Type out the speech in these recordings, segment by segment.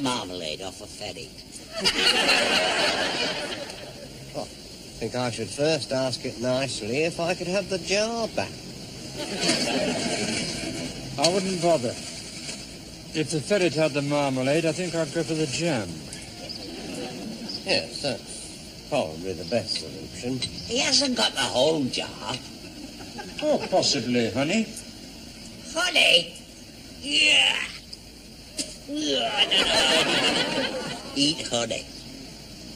Marmalade off a ferry. I think I should first ask it nicely if I could have the jar back. I wouldn't bother. If the ferret had the marmalade, I think I'd go for the jam. Yes, that's probably the best solution. He hasn't got the whole jar. Oh, possibly, honey. Honey? Yeah. Eat honey.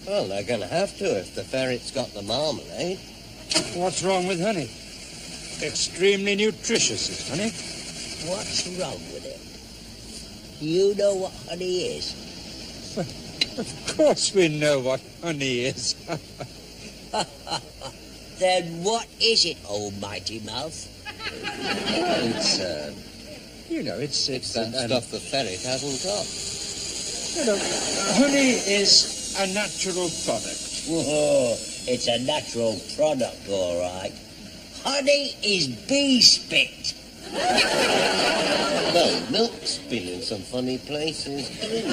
Well, they're going to have to if the ferret's got the marmalade. What's wrong with honey? Extremely nutritious is honey. What's wrong with it? You know what honey is? Of course we know what honey is. Then what is it, almighty mouth? It's, it's that stuff the ferret hasn't got. Honey is a natural product. Whoa, it's a natural product, all right. Honey is bee spit. Well, milk's been in some funny places, too.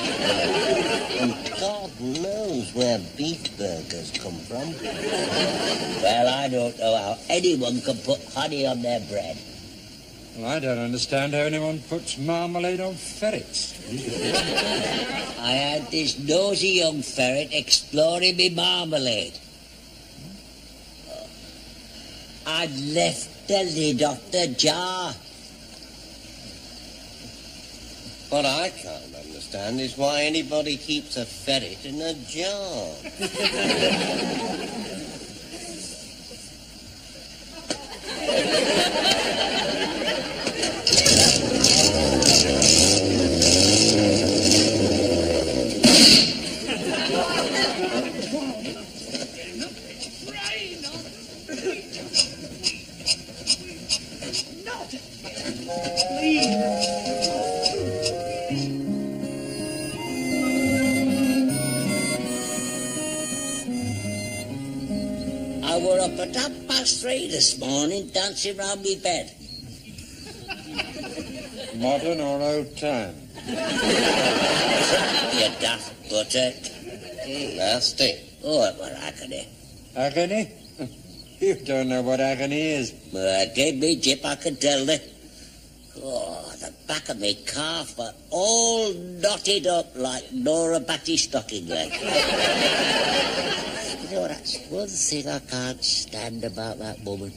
And God knows where beef burgers come from. Well, I don't know how anyone can put honey on their bread. Well, I don't understand how anyone puts marmalade on ferrets. I had this nosy young ferret exploring me marmalade. I'd left the lid off the jar. What I can't understand is why anybody keeps a ferret in a jar. I were up at 3:30 this morning, dancing round me bed. Modern or old time? You daft buttock. Nasty. Oh, it were agony. Agony? You don't know what agony is. Give me jip, I can tell thee. Oh, the back of me calf were all knotted up like Nora Batty's stocking leg. You know, that's one thing I can't stand about that woman.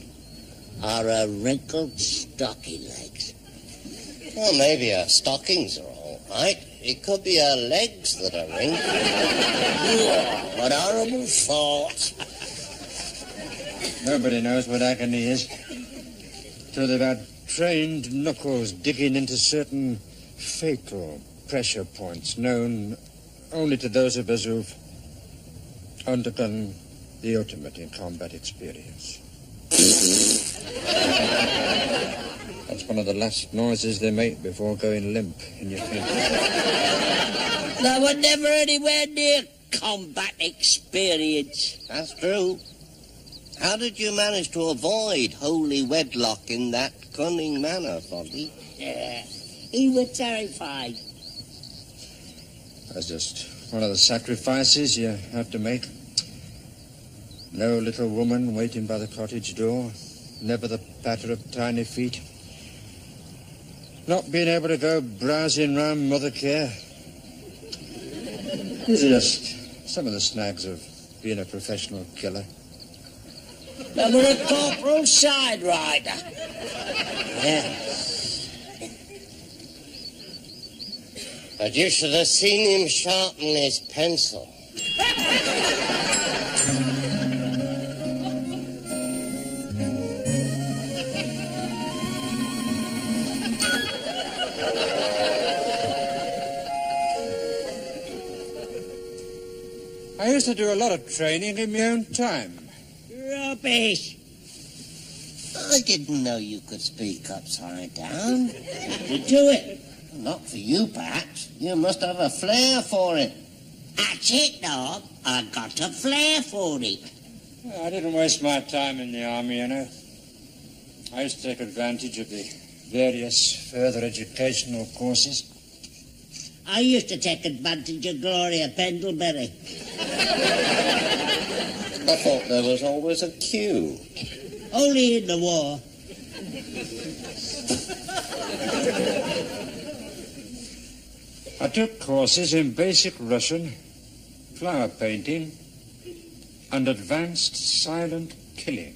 Are her wrinkled stocking legs. Well, maybe her stockings are all right. It could be her legs that are wrinkled. Oh, what horrible thought. Nobody knows what agony is till they've had trained knuckles digging into certain fatal pressure points known only to those of us who've undergone the ultimate in combat experience. That's one of the last noises they make before going limp in your feet. They were never anywhere near combat experience. That's true. How did you manage to avoid holy wedlock in that cunning manner, Foggy? He was terrified. That's just one of the sacrifices you have to make. No little woman waiting by the cottage door. Never the patter of tiny feet. Not being able to go browsing round Mother Care. These are just some of the snags of been a professional killer. Never a corporal side rider. Yes. But you should have seen him sharpen his pencil. I used to do a lot of training in my own time. Rubbish. I didn't know you could speak upside down. You do it. Not for you, perhaps. You must have a flair for it. That's it, dog. I got a flair for it. Well, I didn't waste my time in the army, you know. I used to take advantage of the various further educational courses. I used to take advantage of Gloria Pendlebury. I thought there was always a queue. Only in the war. I took courses in basic Russian, flower painting, and advanced silent killing.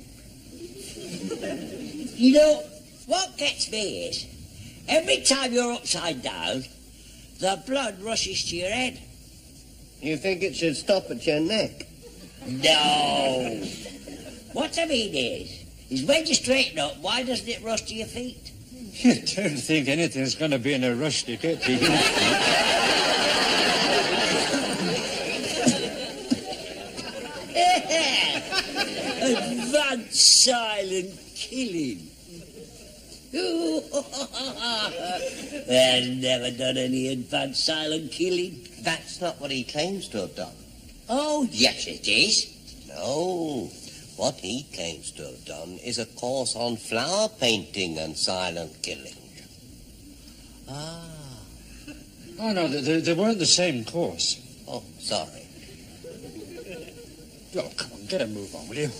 You know, what gets me is, every time you're upside down, the blood rushes to your head. You think it should stop at your neck? No. What I mean is when you straighten up, why doesn't it rush to your feet? You don't think anything's going to be in a rush to get to you? Advanced silent killing. There's never done any advanced silent killing. That's not what he claims to have done. Oh, yes it is. No. What he claims to have done is a course on flower painting and silent killing. Ah. Oh, no, they weren't the same course. Oh, sorry. Oh, come on, get a move on, will you?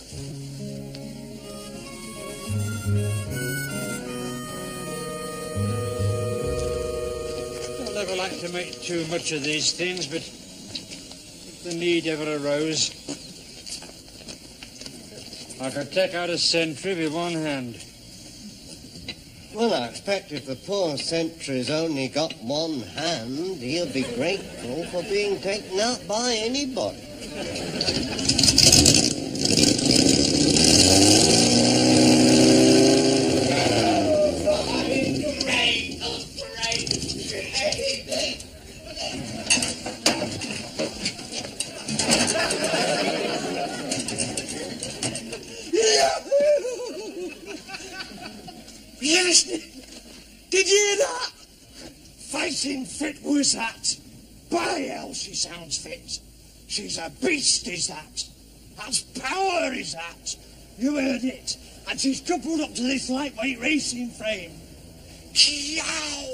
I'll never like to make too much of these things, but if the need ever arose, I could take out a sentry with one hand. Well, I expect if the poor sentry's only got one hand, he'll be grateful for being taken out by anybody. Yes, did you hear that? Fighting fit was that. By hell, she sounds fit. She's a beast, is that. That's power, is that. You heard it. And she's coupled up to this lightweight racing frame. Yow!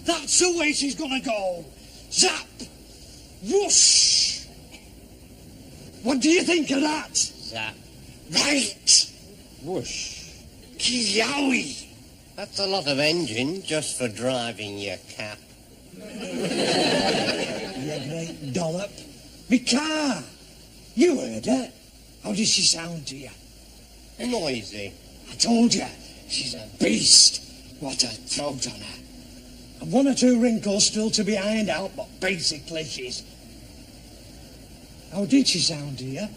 That's the way she's gonna go. Zap! Whoosh! What do you think of that? Zap. Right! Whoosh. Yowie! That's a lot of engine just for driving your cap. You great dollop. Me car. You heard her. How did she sound to you? Noisy. I told you, she's a beast. What a throat on her. And one or two wrinkles still to be ironed out, but basically she's... How did she sound to you?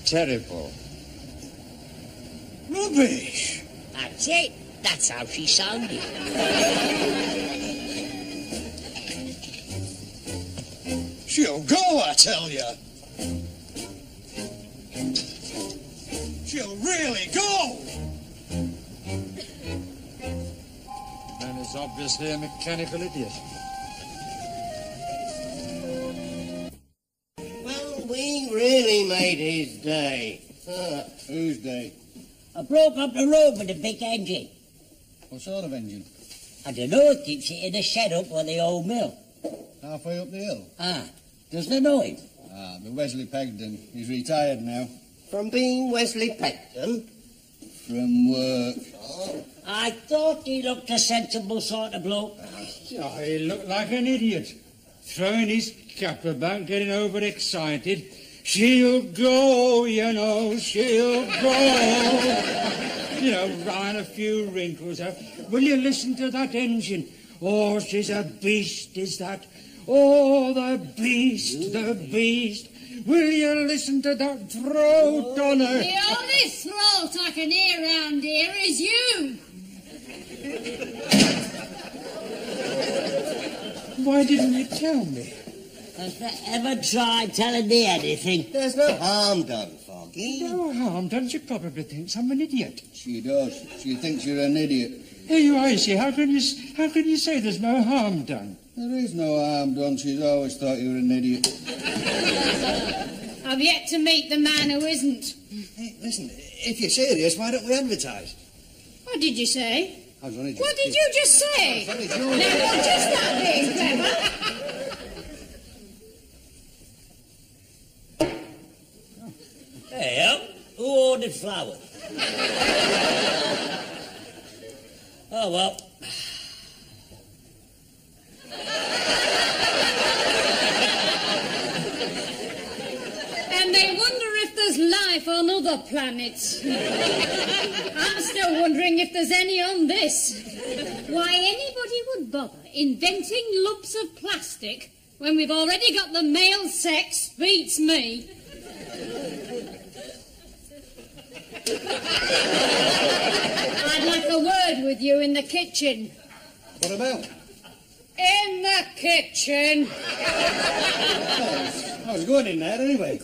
Terrible. Rubbish. That's it. That's how she sounded. She'll go, I tell you. She'll really go. Man is obviously a mechanical idiot. Well, we really made his day. Whose day? I broke up the road with a big engine. What sort of engine? I don't know, it keeps it in a shed up by the old mill. Halfway up the hill. Ah, doesn't it know him? Ah, but Wesley Pegden. He's retired now. From being Wesley Pegden? From work. I thought he looked a sensible sort of bloke. Oh, he looked like an idiot. Throwing his cap about, getting overexcited, She'll go, you know, she'll go. You know, Ryan, a few wrinkles up. Will you listen to that engine? Oh, she's a beast, is that? Oh, the beast, the beast. Will you listen to that throat on her? The only throat I can hear round here is you. Why didn't you tell me? Has they ever tried telling me anything? There's no harm done, Foggy. No harm done. She probably thinks I'm an idiot. She does. She thinks you're an idiot. Here you are, you see. How can you say there's no harm done? There is no harm done. She's always thought you were an idiot. I've yet to meet the man who isn't. Hey, listen, if you're serious, why don't we advertise? What did you say? I was only What did you just say? Now, not just that being clever. Hey, who ordered flowers? Oh, well. And they wonder if there's life on other planets. I'm still wondering if there's any on this. Why anybody would bother inventing lumps of plastic when we've already got the male sex beats me. I'd like a word with you in the kitchen. What about? In the kitchen. I was going in there anyway.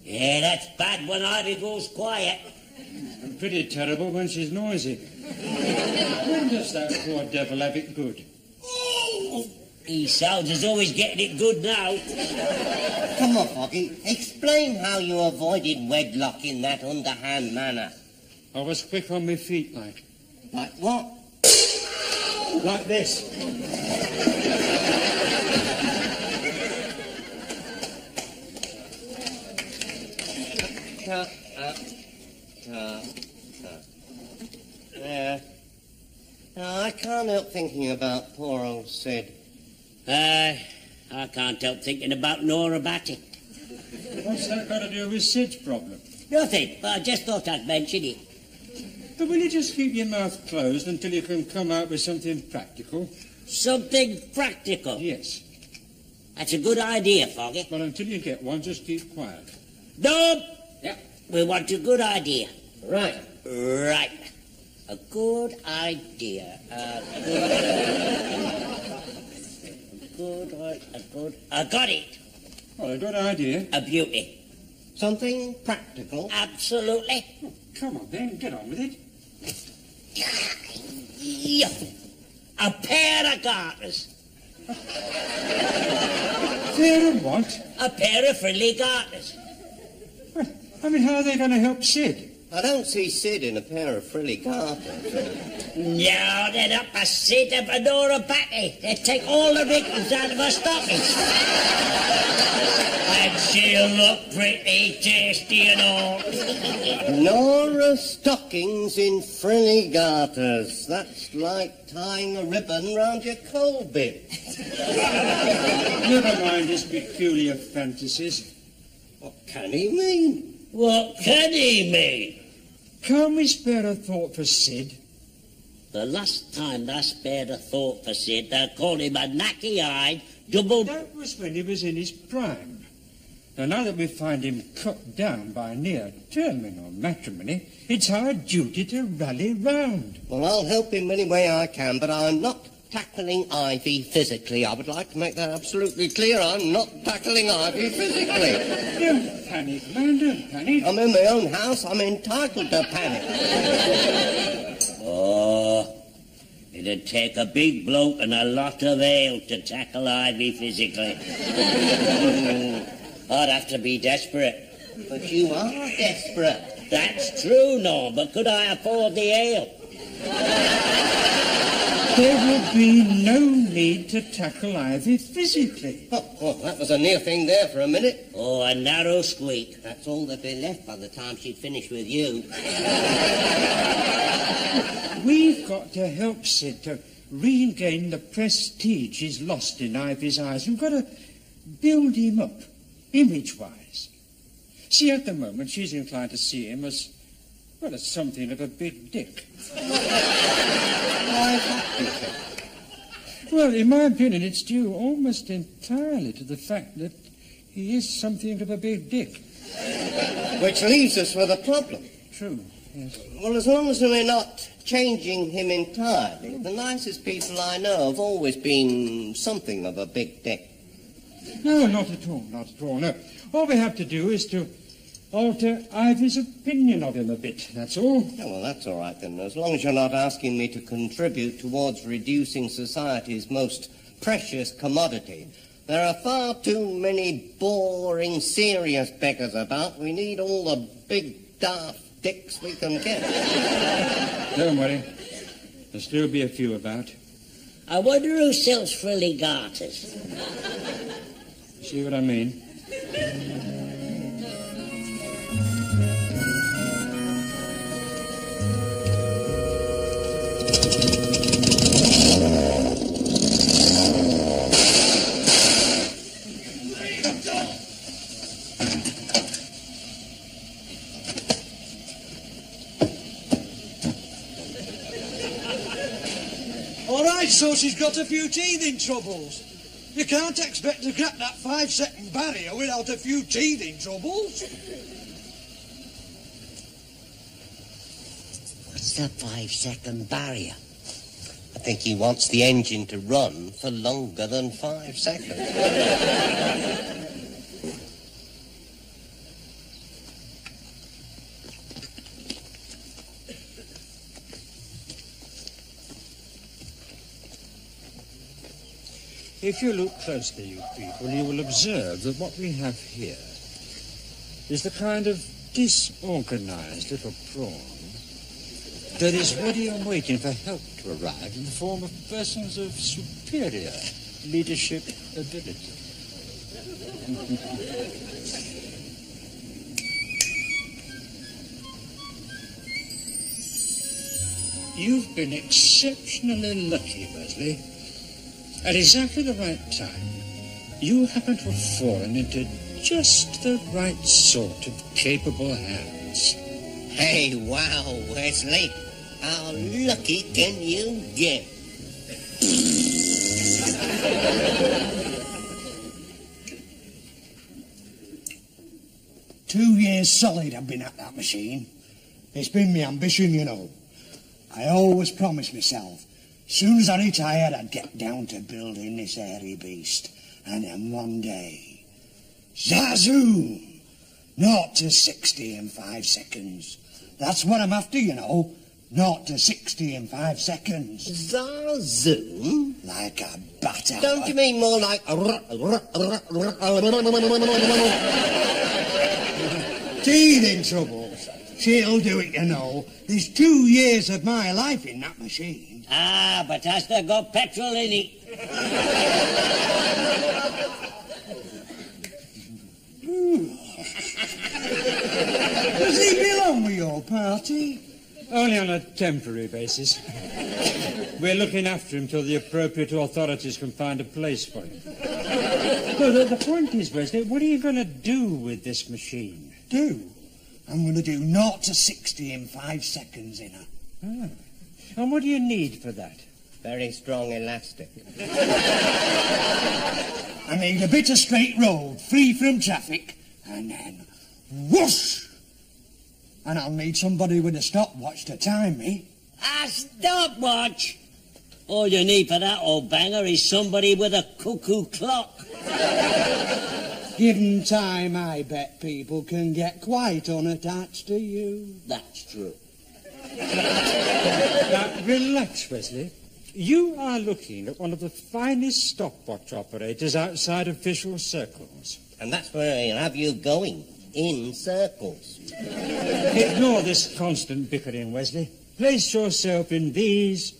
Yeah, that's bad when Ivy goes quiet. And pretty terrible when she's noisy. When does that poor devil have it good? He sounds as though he's getting it good now. Come on, Foggy. Explain how you avoided wedlock in that underhand manner. I was quick on my feet, like. Like what? Like this. There. No, I can't help thinking about poor old Sid. I can't help thinking about Nora Batty. What's that got to do with Sid's problem? Nothing, but I just thought I'd mention it. But will you just keep your mouth closed until you can come out with something practical? Something practical. Yes. That's a good idea, Foggy. Well, until you get one, just keep quiet. No, Yeah. we want a good idea. Right. Right. A good idea. I got it. Well, a good idea. A beauty. Something practical. Absolutely. Oh, come on, then, get on with it. Yeah. A pair of garters. Fair and what? A pair of friendly garters. Well, I mean, how are they going to help Sid? I don't see Sid in a pair of frilly garters. No, they're not a Sid of a Nora Batty. They take all the wrinkles out of her stockings. And she'll look pretty tasty and all. Nora stockings in frilly garters. That's like tying a ribbon round your coal bin. Never mind his peculiar fantasies. What can he mean? What can he mean? Can't we spare a thought for Sid? The last time I spared a thought for Sid, they called him a knacky-eyed, double... That was when he was in his prime. Now that we find him cut down by near terminal matrimony, it's our duty to rally round. Well, I'll help him any way I can, but I'm not tackling Ivy physically. I would like to make that absolutely clear. I'm not tackling Ivy physically. Don't panic, man, don't panic. I'm in my own house. I'm entitled to panic. Oh, it'd take a big bloke and a lot of ale to tackle Ivy physically. I'd have to be desperate. But you are desperate. That's true, Norm, but could I afford the ale? There would be no need to tackle Ivy physically. Oh, that was a near thing there for a minute. Oh, a narrow squeak. That's all that'd be left by the time she'd finished with you. We've got to help Sid to regain the prestige he's lost in Ivy's eyes. We've got to build him up, image-wise. See, at the moment, she's inclined to see him as, well, as something of a big dick. Why is that, Peter? Well, in my opinion, it's due almost entirely to the fact that he is something of a big dick. Which leaves us with a problem. True, yes. Well, as long as we're not changing him entirely, the nicest people I know have always been something of a big dick. No, not at all, not at all, no. All we have to do is to alter Ivy's opinion of him a bit, that's all. Oh, well, that's all right then, as long as you're not asking me to contribute towards reducing society's most precious commodity. There are far too many boring, serious beggars about. We need all the big, daft dicks we can get. Don't worry. There'll still be a few about. I wonder who sells frilly garters. See what I mean? All right, so she's got a few teething troubles. You can't expect to crack that 5-second barrier without a few teething troubles. What's the 5-second barrier? I think he wants the engine to run for longer than 5 seconds. If you look closely, you people, you will observe that what we have here is the kind of disorganized little prawn that is ready and waiting for help to arrive in the form of persons of superior leadership ability. You've been exceptionally lucky, Wesley. At exactly the right time, you happen to have fallen into just the right sort of capable hands. Hey, wow, Wesley. How lucky can you get? 2 years solid I've been at that machine. It's been my ambition, you know. I always promised myself, soon as I retired, I'd get down to building this airy beast. And then one day, zazoom! 0 to 60 in 5 seconds. That's what I'm after, you know. 0 to 60 in 5 seconds. Zazoom? Like a batter. Don't you mean more like... Teething troubles. She'll do it, you know. There's 2 years of my life in that machine. Ah, but has there got petrol in it? Does he belong with your party? Only on a temporary basis. We're looking after him till the appropriate authorities can find a place for him. No, the point is, Wesley, what are you going to do with this machine? I'm going to do 0 to 60 in 5 seconds in her. Ah. And what do you need for that? Very strong elastic. I need a bit of straight road, free from traffic, and then whoosh! And I'll need somebody with a stopwatch to time me. A stopwatch? All you need for that old banger is somebody with a cuckoo clock. Given time, I bet people can get quite unattached to you. That's true. Now, relax, Wesley. You are looking at one of the finest stopwatch operators outside official circles. And that's where I'll have you going, in circles. Ignore this constant bickering, Wesley. Place yourself in these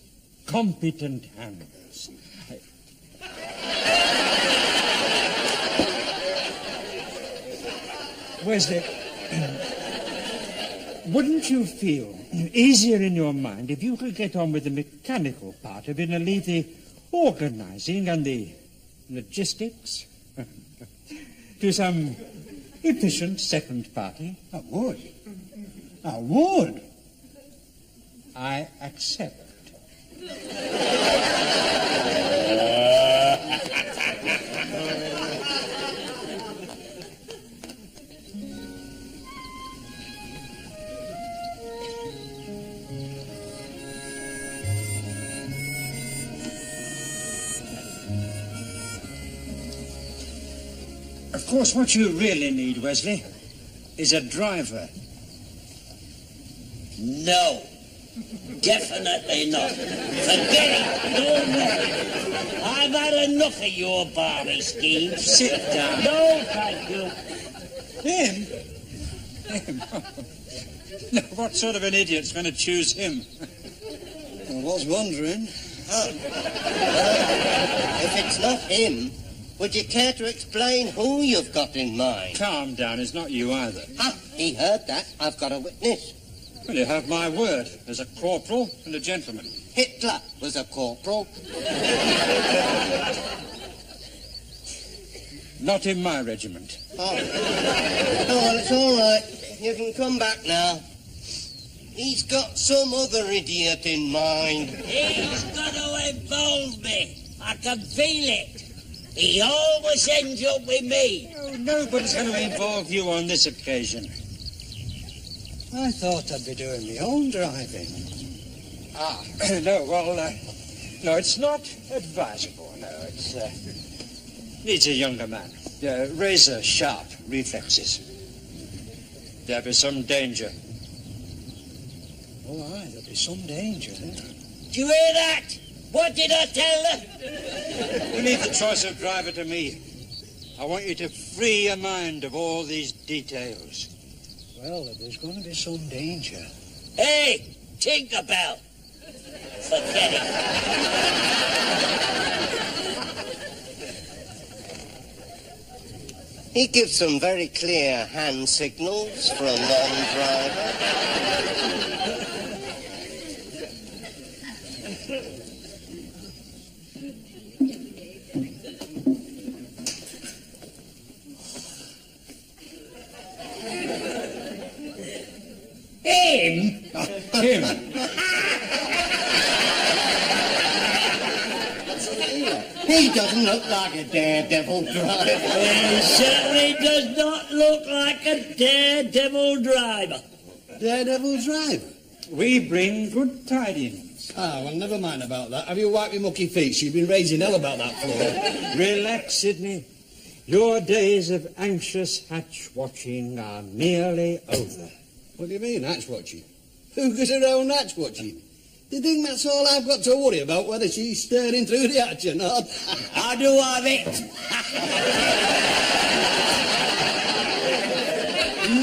competent hands. Wesley, wouldn't you feel easier in your mind if you could get on with the mechanical part of it and leave the organising and the logistics to some efficient second party? I would. I would. I accept. Of course, what you really need, Wesley, is a driver. No. Definitely not. Forget it. No more. I've had enough of your Barbie schemes. Sit down. No, thank you. Him? No, what sort of an idiot's going to choose him? I was wondering. If it's not him, would you care to explain who you've got in mind? Calm down, it's not you either. Ah, he heard that. I've got a witness. Well, you have my word as a corporal and a gentleman. Hitler was a corporal. Not in my regiment. Oh, well, it's all right. You can come back now. He's got some other idiot in mind. He's got to involve me. I can feel it. He always ends up with me. Oh, nobody's going to involve you on this occasion. I thought I'd be doing my own driving. Ah, no, well, no, it's not advisable, no, it's, needs a younger man. Razor-sharp reflexes. There'll be some danger. Oh, aye, there'll be some danger, eh? Do you hear that? What did I tell her? You leave the choice of driver to me. I want you to free your mind of all these details. Well, there's going to be some danger. Hey, Tinkerbell. Forget it. He gives some very clear hand signals for a non-driver. Him? Him? He doesn't look like a daredevil driver. He certainly does not look like a daredevil driver. Daredevil driver? We bring good tidings. Ah, well, never mind about that. Have you wiped your mucky feet? You've been raising hell about that floor. Relax, Sidney. Your days of anxious hatch-watching are nearly over. What do you mean, hatch watching? Who goes around hatch watching? Do you think that's all I've got to worry about, whether she's staring through the hatch or not? I do have it.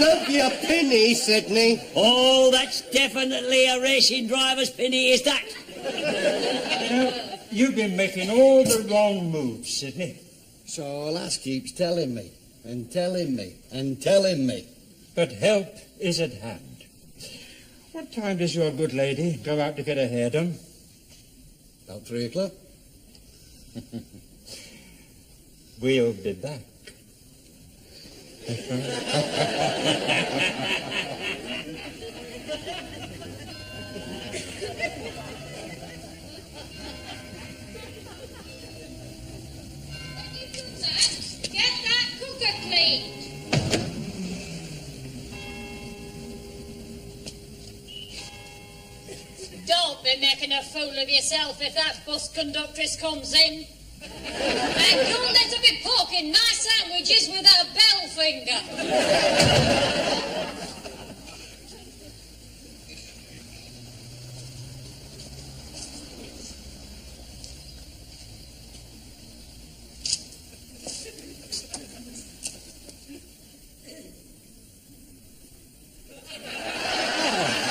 Love your pinny, Sidney. Oh, that's definitely a racing driver's penny, is that? You've been making all the wrong moves, Sidney. So lass keeps telling me, and telling me, and telling me. But help is at hand. What time does your good lady go out to get her hair done? About 3 o'clock. We'll be back. Get that cooker clean. Don't be making a fool of yourself if that bus conductress comes in. And don't let her be poking my sandwiches with her bell finger.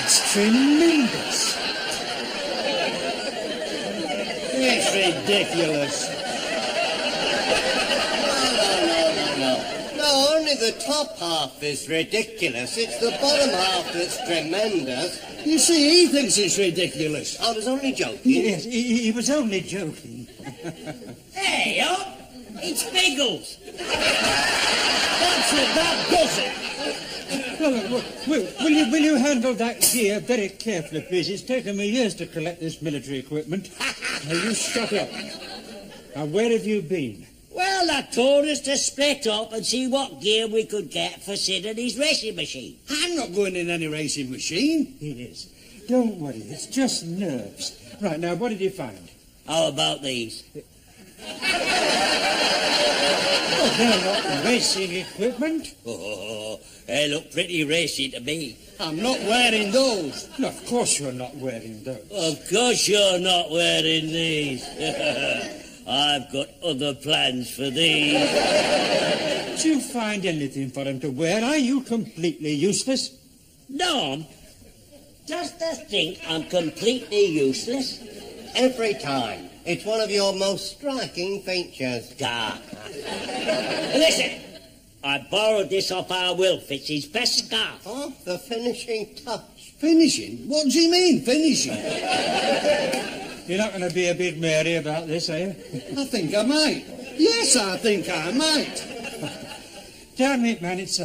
It's tremendous. It's ridiculous. No, only the top half is ridiculous. It's the bottom half that's tremendous. You see, he thinks it's ridiculous. I was only joking. Yes, he was only joking. Hey, up! It's Biggles. That's it, that does it. Well, will you handle that gear very carefully, please? It's taken me years to collect this military equipment. Now, you shut up. Now, where have you been? Well, they told us to split up and see what gear we could get for Sid and his racing machine. I'm not going in any racing machine. It is. Don't worry, it's just nerves. Right, now, what did you find? How about these? Oh, they're not racing equipment. Oh, they look pretty racy to me. I'm not wearing those. No, of course you're not wearing those. Of course you're not wearing these. I've got other plans for these. Did you find anything for him to wear? Are you completely useless? Norm, does they think I'm completely useless? Every time. It's one of your most striking features. Garter. Listen, I borrowed this off our Wilf. It's his best scarf. Oh, the finishing touch. Finishing? What does he mean, finishing? You're not going to be a bit merry about this, are you? I think I might. Yes, I think I might. Damn it, man, it's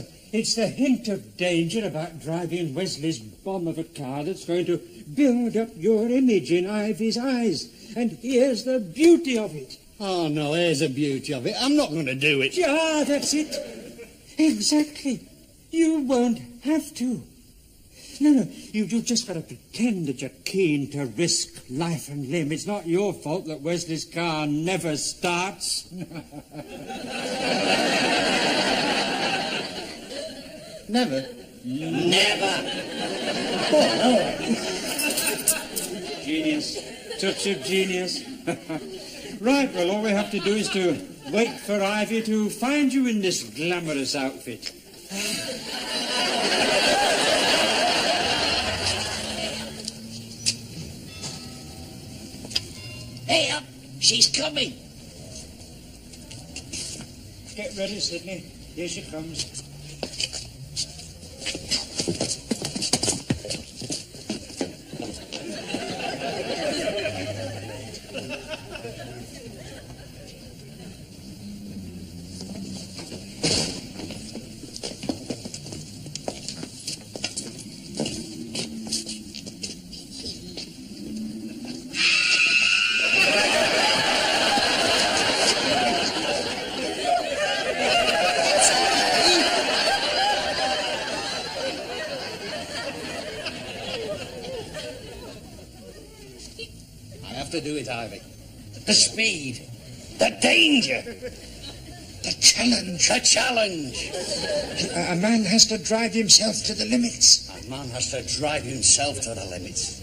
the hint of danger about driving Wesley's bomb of a car that's going to build up your image in Ivy's eyes. And here's the beauty of it. Oh, no, here's the beauty of it. I'm not going to do it. Yeah, that's it. Exactly. You won't have to. No, you just got to pretend that you're keen to risk life and limb. It's not your fault that Wesley's car never starts. Never? Never. Genius. Touch of genius. Right, well, all we have to do is to wait for Ivy to find you in this glamorous outfit. Hey, up! She's coming. Get ready, Sidney. Here she comes. To do it, Ivy. The speed, the danger, the challenge. A man has to drive himself to the limits. A man has to drive himself to the limits.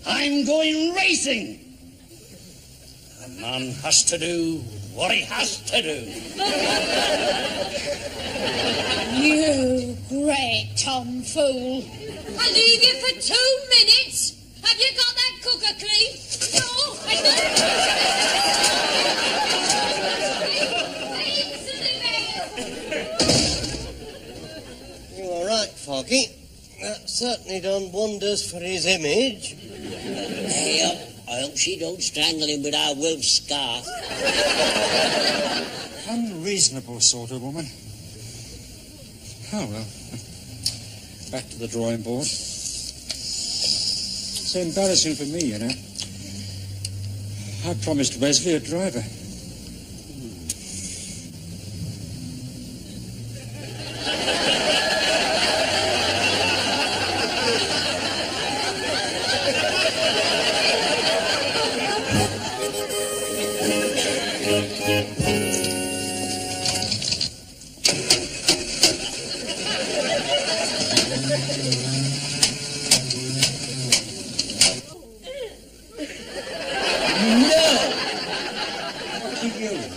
I'm going racing. A man has to do what he has to do. You great tomfool. I'll leave you for 2 minutes. Have you got that cooker clean? No, I You all right, Foggy? That certainly done wonders for his image. Hey, up! I hope she don't strangle him with our Wilf's scarf. Unreasonable sort of woman. Oh, well. Back to the drawing board. It's embarrassing for me, you know. I promised Wesley a driver.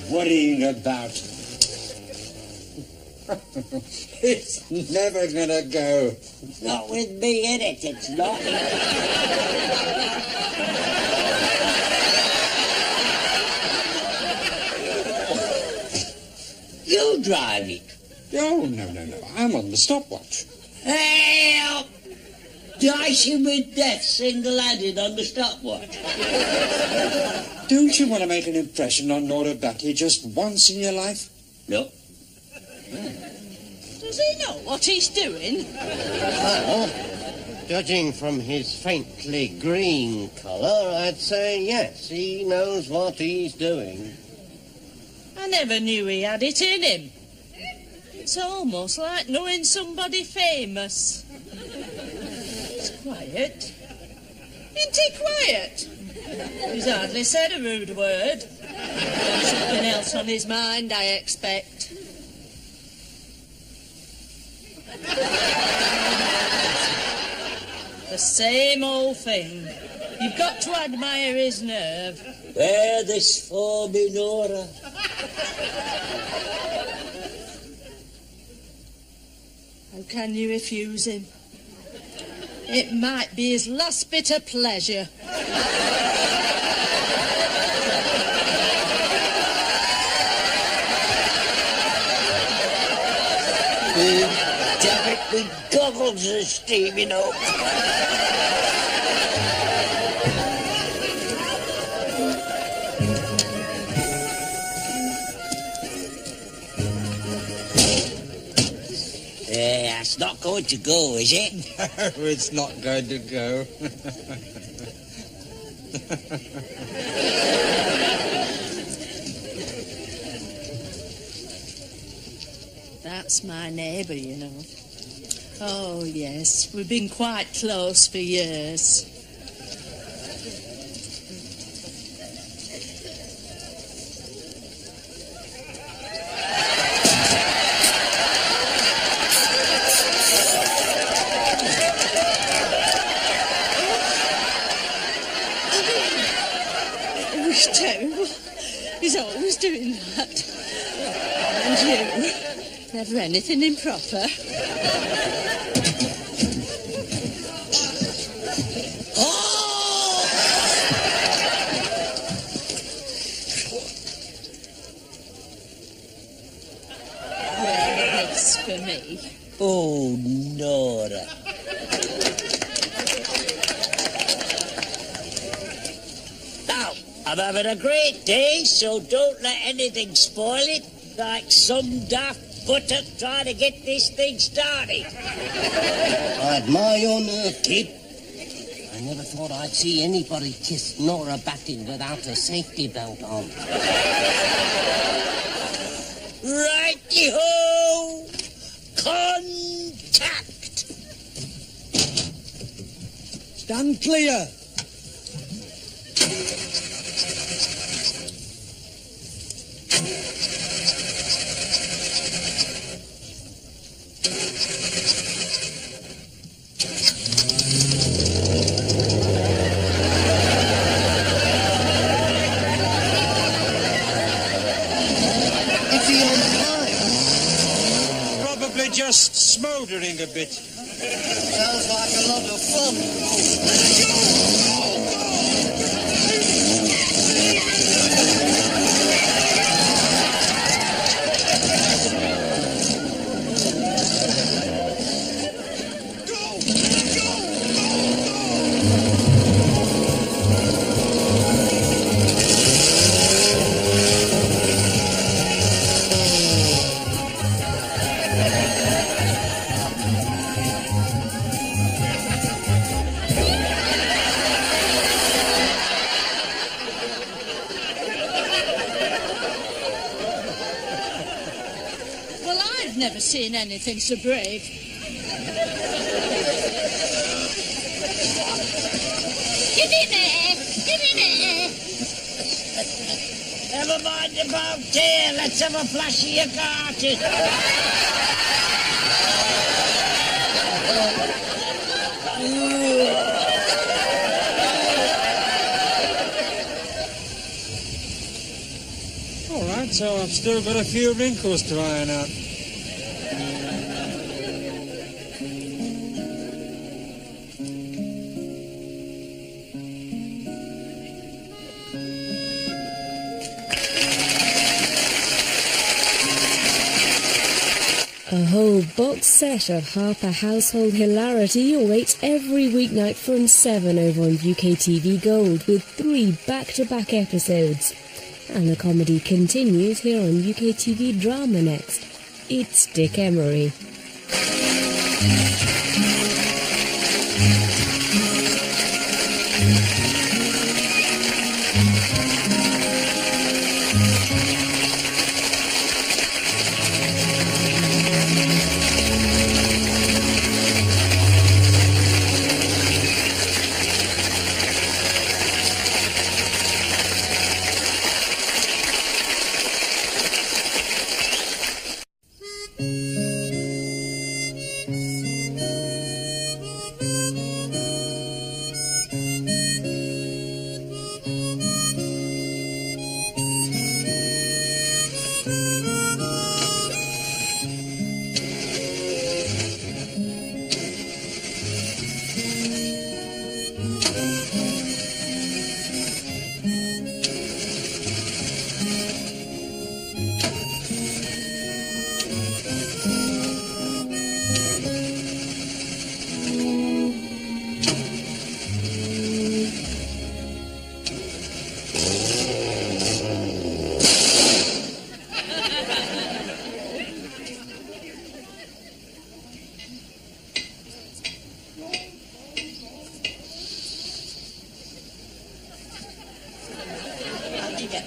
Worrying about. It's never gonna go. Not with me in it, it's not. You drive it. Oh, no. I'm on the stopwatch. Help! Dicing with death single-handed on the stopwatch. Don't you want to make an impression on Nora Batty just once in your life? No. Does he know what he's doing? Well, judging from his faintly green colour, I'd say yes, he knows what he's doing. I never knew he had it in him. It's almost like knowing somebody famous. He's quiet. Isn't he quiet? He's hardly said a rude word. Something else on his mind, I expect. The same old thing. You've got to admire his nerve. Bear this for me, Nora. How can you refuse him? It might be his last bit of pleasure. Damn it, my goggles are steaming up. That's not going to go, is it? No, it's not going to go. That's my neighbour, you know. Oh, yes, we've been quite close for years. It was terrible. He's always doing that. And you, never anything improper. For me. Oh, Nora. Now, I'm having a great day, so don't let anything spoil it, like some daft buttock trying to get this thing started. I admire your nerve, kid. I never thought I'd see anybody kiss Nora Batty without a safety belt on. Righty-ho! Contact! Stand clear. Just smouldering a bit. Sounds like a lot of fun. Never seen anything so brave. Get in there! Get in there! Never mind about here. Let's have a flash of your Garter. All right, so I've still got a few wrinkles to iron out. box set of Harper household hilarity awaits every weeknight from 7 over on UKTV Gold with 3 back-to-back episodes. And the comedy continues here on UKTV Drama next. It's Dick Emery.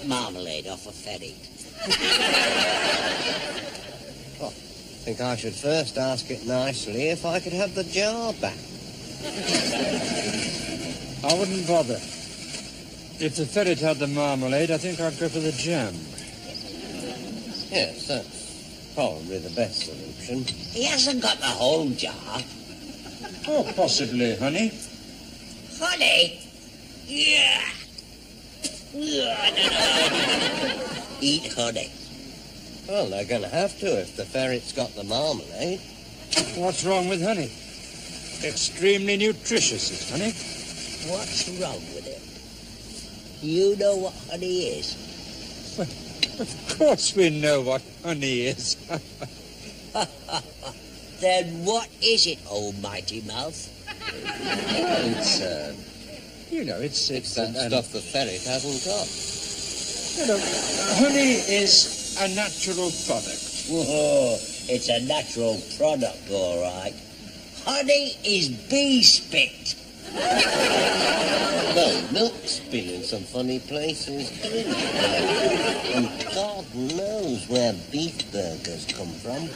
Marmalade off a ferry. Well, I think I should first ask it nicely if I could have the jar back. I wouldn't bother. If the ferret had the marmalade, I think I'd go for the jam. Yes, that's probably the best solution. He hasn't got the whole jar. Oh, possibly, honey. Honey? Yeah. Eat honey. Well, they're going to have to if the ferret's got the marmalade. What's wrong with honey? Extremely nutritious is honey. What's wrong with it? You know what honey is? Well, of course we know what honey is. Then what is it, almighty mouth? It's, You know, it's that stuff the ferret hasn't got. You know, honey is a natural product. Whoa, it's a natural product, all right. Honey is bee spit. Well, milk's been in some funny places, too. And God knows where beef burgers come from.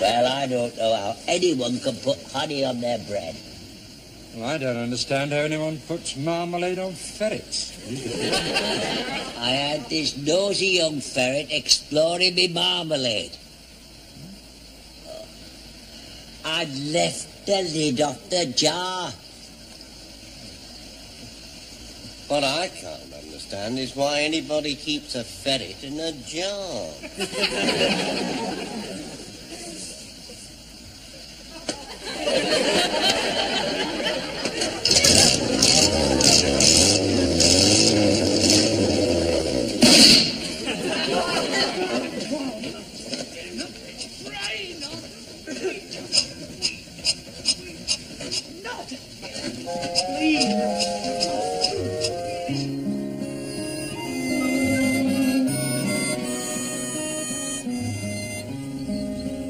Well, I don't know how anyone can put honey on their bread. Well, I don't understand how anyone puts marmalade on ferrets. I had this nosy young ferret exploring me marmalade. I'd left the lid off the jar. What I can't understand is why anybody keeps a ferret in a jar.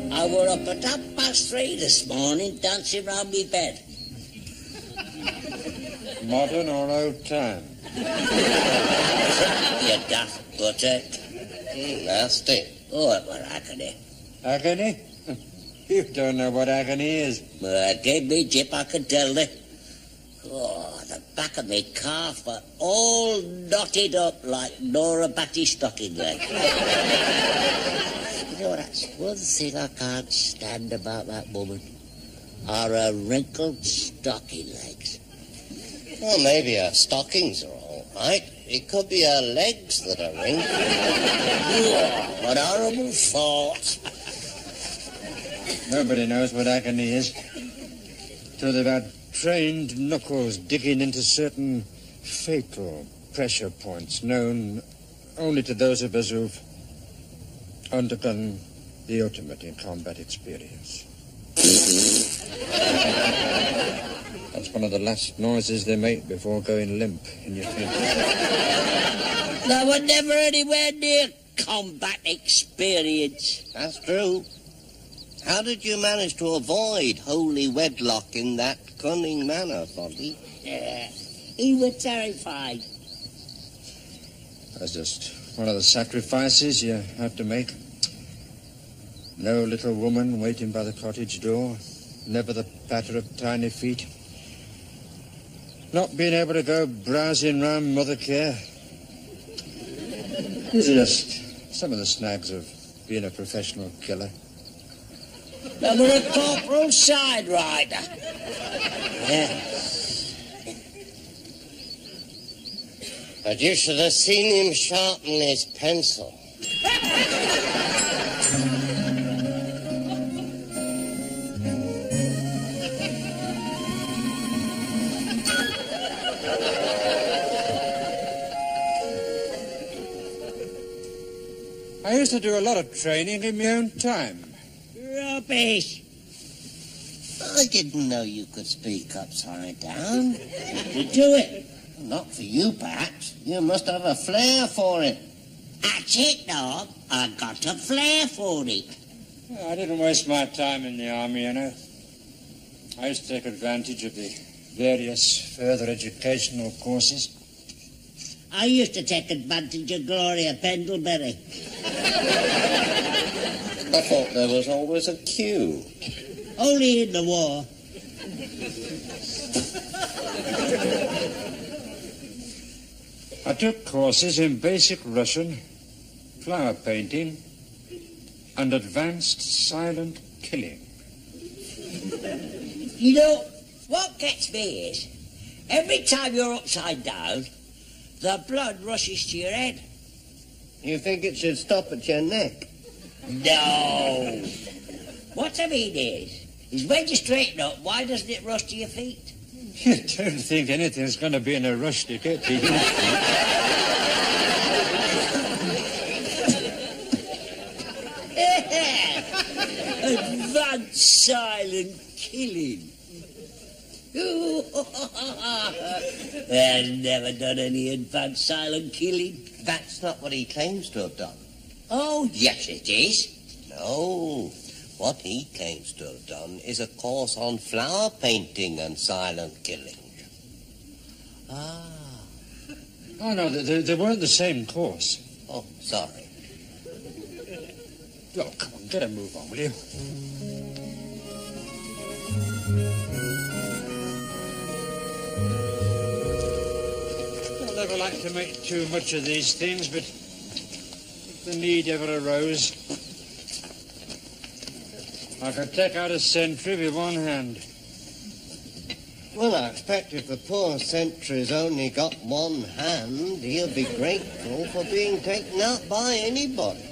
I were up at 3:30 this morning, dancing round me bed. Modern or old time? You daft butter. Nasty. Oh, it were agony. Agony? You don't know what agony is. Gave me jip, I could tell thee. Oh, the back of me calf were all knotted up like Nora Batty's stocking leg. You know, that's one thing I can't stand about that woman. Are her wrinkled stocking legs. Well, maybe her stockings are all right. It could be her legs that are wrinkled. Oh, what horrible thoughts. Nobody knows what agony is. Till they've had trained knuckles digging into certain fatal pressure points known only to those of us who've undergone The ultimate in combat experience. That's one of the last noises they make before going limp in your field. They were never anywhere near combat experience. That's true. How did you manage to avoid holy wedlock in that cunning manner, Foggy? He was terrified. That's just one of the sacrifices you have to make. No little woman waiting by the cottage door. Never the patter of tiny feet. Not being able to go browsing round mother care. These are just some of the snags of being a professional killer. They were a corporal side rider. Yeah. But you should have seen him sharpen his pencil. I used to do a lot of training in my own time. Rubbish. I didn't know you could speak upside down. To do it. Not for you, perhaps. You must have a flair for it. That's it, Dog. I got a flair for it. I didn't waste my time in the army, you know. I used to take advantage of the various further educational courses. I used to take advantage of Gloria Pendlebury. I thought there was always a queue. Only in the war. I took courses in basic Russian, flower painting, and advanced silent killing. You know, what gets me is, every time you're upside down, the blood rushes to your head. You think it should stop at your neck? No. What I mean is when you straighten up, why doesn't it rush to your feet? You don't think anything's going to be in a rush to get to you? Advanced silent killing. I've never done any advanced silent killing. That's not what he claims to have done. Oh, yes it is. No. What he claims to have done is a course on flower painting and silent killing. Ah. Oh, no, they weren't the same course. Oh, sorry. Oh, come on, get a move on, will you? I never like to make too much of these things, but if the need ever arose, I could take out a sentry with one hand. Well, I expect if the poor sentry's only got one hand, he'll be grateful for being taken out by anybody.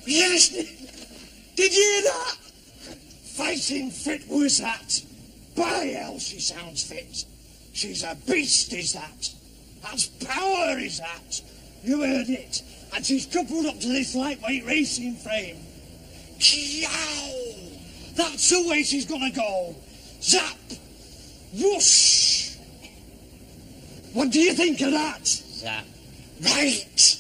Yes, did you hear that? Fighting fit was that. By hell, she sounds fit. She's a beast, is that. That's power, is that. You heard it. And she's coupled up to this lightweight racing frame. Yow! That's the way she's gonna go. Zap! Whoosh! What do you think of that? Zap. Right!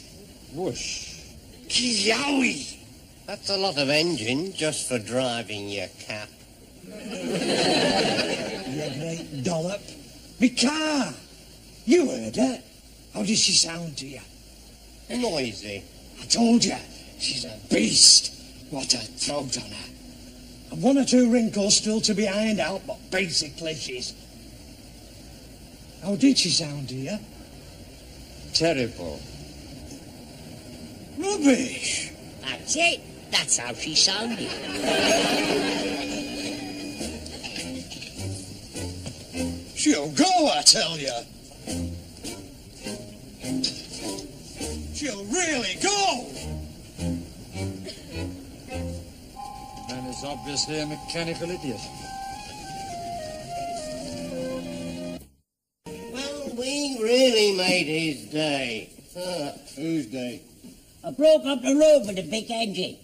Whoosh. Yowie! That's a lot of engine just for driving your cap. You great dollop. Me car! You heard her. How did she sound to you? Noisy. I told you, she's a beast. What a throat on her. And one or two wrinkles still to be ironed out, but basically she's... How did she sound to you? Terrible. Rubbish. That's it. That's how she sounded. She'll go, I tell you. She'll really go. The man is obviously a mechanical idiot. Well, we really made his day. Whose day? I broke up the road with a big engine.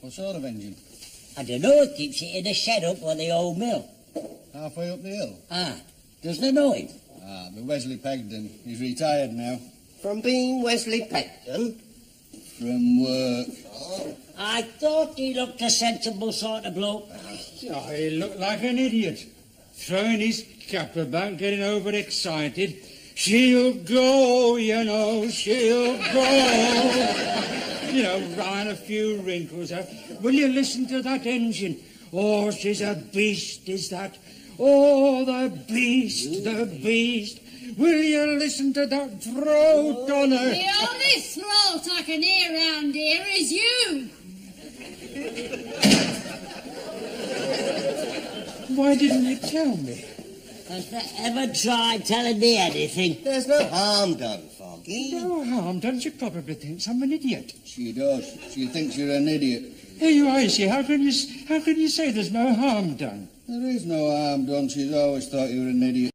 What sort of engine? I don't know, it keeps it in a shed up by the old mill. Halfway up the hill? Ah, doesn't it know him? Ah, the Wesley Pegden. He's retired now. From being Wesley Pegden? From work. I thought he looked a sensible sort of bloke. Oh, he looked like an idiot. Throwing his cap about, getting overexcited. She'll go, you know, she'll go. You know, run a few wrinkles out. Will you listen to that engine? Oh, she's a beast, is that? Oh, the beast, the beast. Will you listen to that throat on her? The only throat I can hear round here is you. Why didn't you tell me? Has they ever tried telling me anything? There's no harm done, Foggy. No harm done. She probably thinks I'm an idiot. She does. She thinks you're an idiot. Here you are, you see. How can you say there's no harm done? There is no harm done. She's always thought you were an idiot.